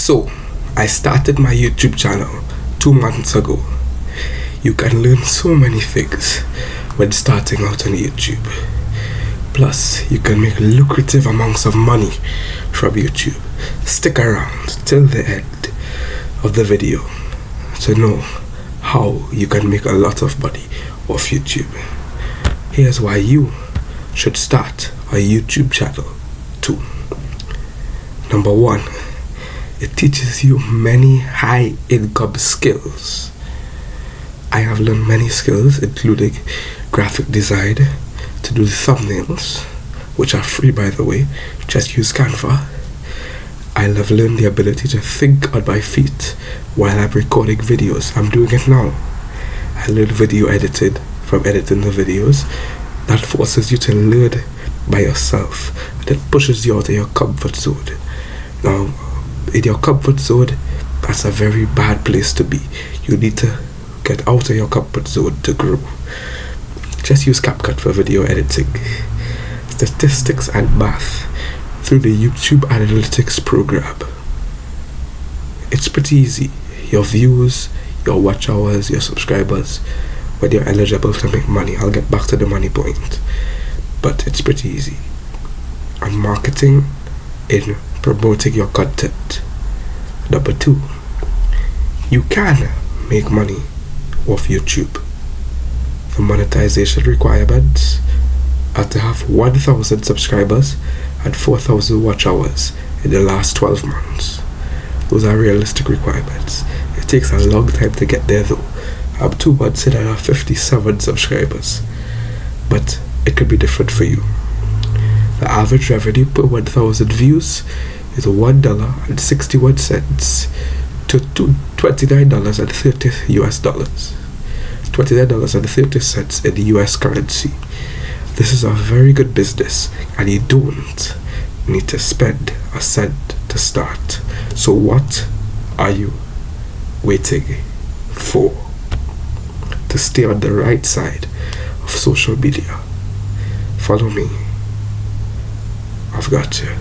So, I started my YouTube channel 2 months ago. You can learn so many things when starting out on YouTube. Plus, you can make lucrative amounts of money from YouTube. Stick around till the end of the video to know how you can make a lot of money off YouTube. Here's why you should start a YouTube channel too. Number 1, it teaches you many high income skills. I have learned many skills, including graphic design, to do the thumbnails, which are free by the way. Just use Canva. I have learned the ability to think on my feet while I'm recording videos. I'm doing it now. I learned video editing from editing the videos. That forces you to learn by yourself, and it pushes you out of your comfort zone. Now, in your comfort zone, that's a very bad place to be. You need to get out of your comfort zone to grow. Just use CapCut for video editing, statistics and math through the YouTube Analytics program. It's pretty easy. Your views, your watch hours, your subscribers, when you're eligible to make money. I'll get back to the money point, but it's pretty easy. And marketing in promoting your content. Number 2, you can make money off YouTube. The monetization requirements are to have 1,000 subscribers and 4,000 watch hours in the last 12 months. Those are realistic requirements. It takes a long time to get there though. I'm 2 months in and I have 57 subscribers. But it could be different for you. The average revenue per 1,000 views is $1.61 to $29.30 US dollars. $29.30 in the US currency. This is a very good business, and you don't need to spend a cent to start. So what are you waiting for? To stay on the right side of social media, follow me. I've got you.